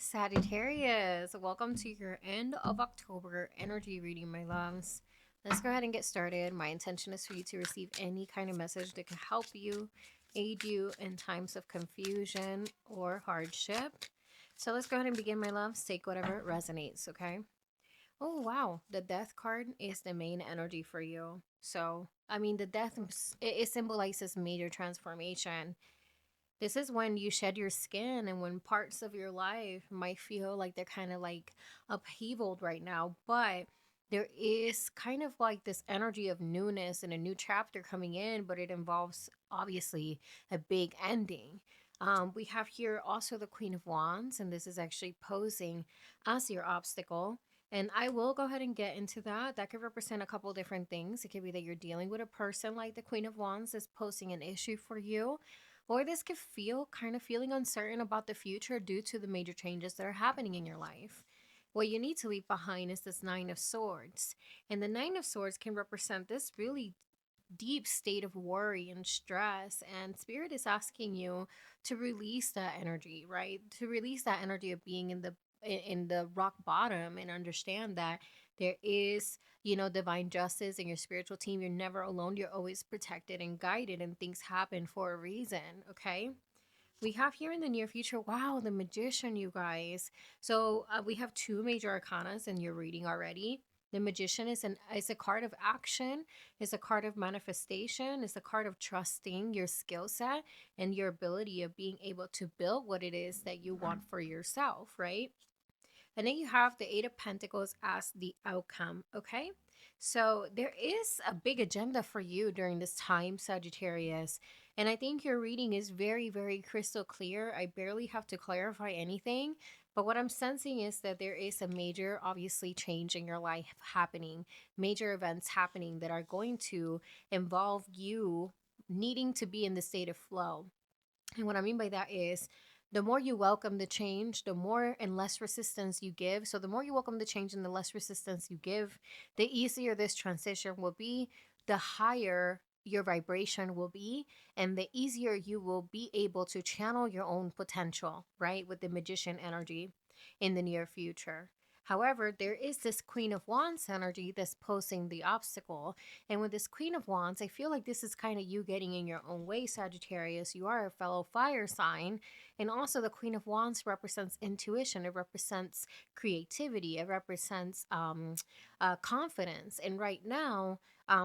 Sagittarius, welcome to your end of October energy reading, my loves. Let's go ahead and get started. My intention is for you to receive any kind of message that can help you, aid you in times of confusion or hardship. So let's go ahead and begin, my loves. Take whatever resonates, okay? Oh, wow. The death card is the main energy for you. So, I mean, the death, it symbolizes major transformation. This is when you shed your skin and when parts of your life might feel like they're kind of like upheavaled right now. But there is kind of like this energy of newness and a new chapter coming in, but it involves obviously a big ending. We have here also the Queen of Wands, and this is actually posing as your obstacle. And I will go ahead and get into that. That could represent a couple different things. It could be that you're dealing with a person like the Queen of Wands is posing an issue for you, or this could feel kind of feeling uncertain about the future due to the major changes that are happening in your life. What you need to leave behind is this Nine of Swords. And the Nine of Swords can represent this really deep state of worry and stress. And Spirit is asking you to release that energy, right? To release that energy of being in the rock bottom and understand that there is, divine justice in your spiritual team. You're never alone. You're always protected and guided, and things happen for a reason, okay? We have here in the near future, wow, the Magician, you guys. So we have two major arcanas in your reading already. The Magician is a card of action, is a card of manifestation, is a card of trusting your skill set and your ability of being able to build what it is that you want for yourself, right? And then you have the Eight of Pentacles as the outcome, okay? So there is a big agenda for you during this time, Sagittarius. And I think your reading is very, very crystal clear. I barely have to clarify anything. But what I'm sensing is that there is a major, obviously, change in your life happening, major events happening that are going to involve you needing to be in the state of flow. And what I mean by that is the more you welcome the change, the more and less resistance you give. So, the more you welcome the change and the less resistance you give, the easier this transition will be, the higher your vibration will be, and the easier you will be able to channel your own potential, right? With the Magician energy in the near future. However, there is this Queen of Wands energy that's posing the obstacle. And with this Queen of Wands, I feel like this is kind of you getting in your own way, Sagittarius. You are a fellow fire sign. And also, the Queen of Wands represents intuition, it represents creativity, it represents confidence. And right now,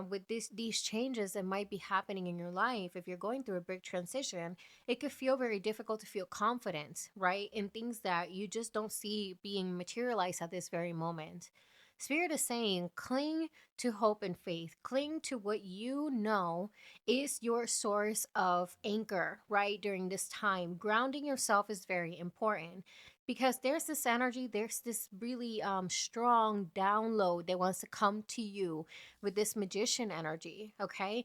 with these changes that might be happening in your life, if you're going through a big transition, it could feel very difficult to feel confident, right? In things that you just don't see being materialized at this very moment. Spirit is saying, cling to hope and faith. Cling to what you know is your source of anchor, right? During this time, grounding yourself is very important because there's this energy, there's this really strong download that wants to come to you with this Magician energy, okay?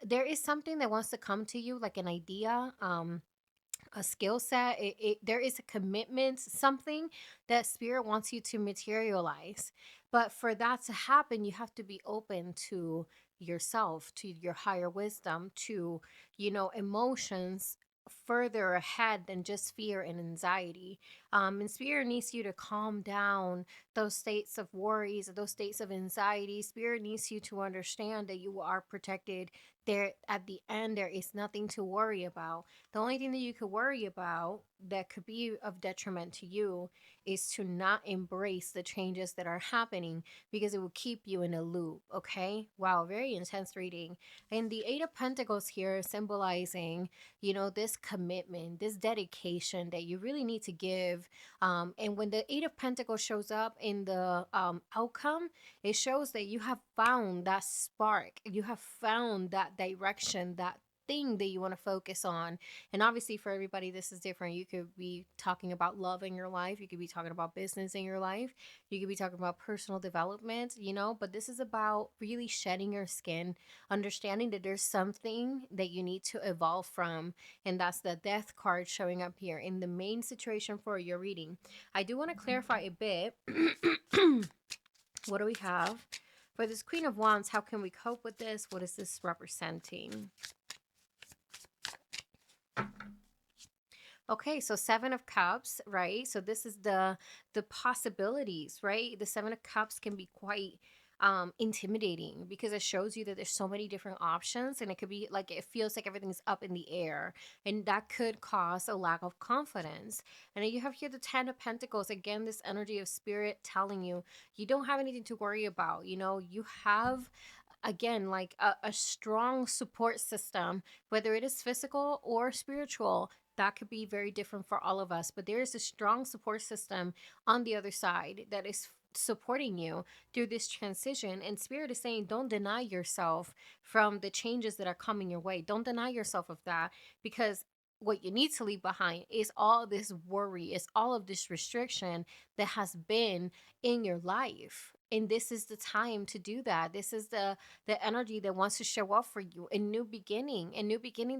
There is something that wants to come to you, like an idea, a skill set, there is a commitment, something that Spirit wants you to materialize. But for that to happen, you have to be open to yourself, to your higher wisdom, to, emotions further ahead than just fear and anxiety. And Spirit needs you to calm down those states of worries, those states of anxiety. Spirit needs you to understand that you are protected. There at the end, there is nothing to worry about. The only thing that you could worry about that could be of detriment to you is to not embrace the changes that are happening, because it will keep you in a loop, okay? Wow, very intense reading. And the Eight of Pentacles here symbolizing, this commitment, this dedication that you really need to give. And when the Eight of Pentacles shows up in the outcome, it shows that you have found that spark, you have found that direction, that thing that you want to focus on. And obviously, for everybody, this is different. You could be talking about love in your life, you could be talking about business in your life, you could be talking about personal development, but this is about really shedding your skin, understanding that there's something that you need to evolve from. And that's the Death card showing up here in the main situation for your reading. I do want to clarify a bit. What do we have for this Queen of Wands? How can we cope with this? What is this representing? Okay, so 7 of cups, right? So this is the possibilities, right? The 7 of cups can be quite intimidating because it shows you that there's so many different options, and it could be like it feels like everything's up in the air, and that could cause a lack of confidence. And then you have here the 10 of pentacles, again this energy of spirit telling you you don't have anything to worry about. You know, you have again like a strong support system, whether it is physical or spiritual. That could be very different for all of us, but there is a strong support system on the other side that is supporting you through this transition. And spirit is saying don't deny yourself from the changes that are coming your way. Don't deny yourself of that, because what you need to leave behind is all this worry, is all of this restriction that has been in your life. And this is the time to do that. This is the energy that wants to show up for you, a new beginning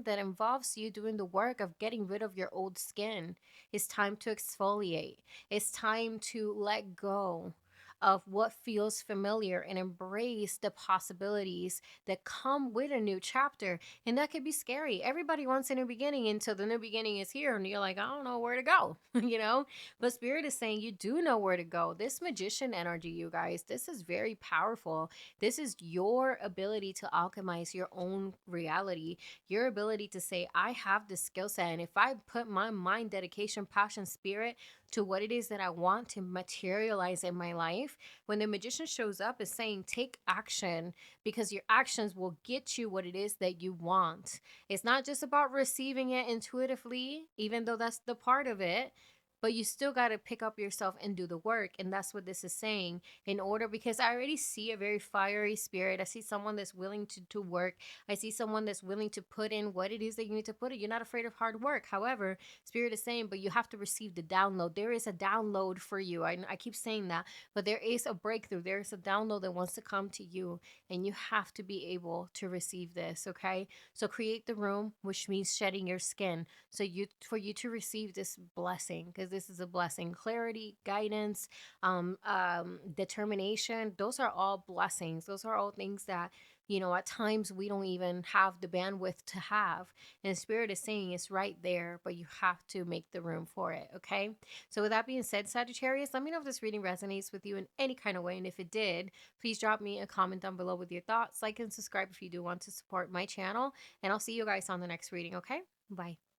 that involves you doing the work of getting rid of your old skin. It's time to exfoliate. It's time to let go of what feels familiar and embrace the possibilities that come with a new chapter. And that could be scary. Everybody wants a new beginning until the new beginning is here and you're like, I don't know where to go, you know? But spirit is saying you do know where to go. This magician energy, you guys, this is very powerful. This is your ability to alchemize your own reality, your ability to say, I have the skill set. And if I put my mind, dedication, passion, spirit to what it is that I want to materialize in my life, when the magician shows up, is saying, take action, because your actions will get you what it is that you want. It's not just about receiving it intuitively, even though that's the part of it, but you still got to pick up yourself and do the work. And that's what this is saying, in order, because I already see a very fiery spirit. I see someone that's willing to work. I see someone that's willing to put in what it is that you need to put in. You're not afraid of hard work. However, spirit is saying, but you have to receive the download. There is a download for you. I keep saying that, but there is a breakthrough. There is a download that wants to come to you, and you have to be able to receive this. Okay, so create the room, which means shedding your skin, so you, for you to receive this blessing, because this is a blessing. Clarity, guidance, determination, those are all blessings. Those are all things that, you know, at times we don't even have the bandwidth to have. And spirit is saying it's right there, but you have to make the room for it. Okay, so with that being said, Sagittarius, let me know if this reading resonates with you in any kind of way, and if it did, please drop me a comment down below with your thoughts. Like and subscribe if you do want to support my channel, and I'll see you guys on the next reading. Okay, bye.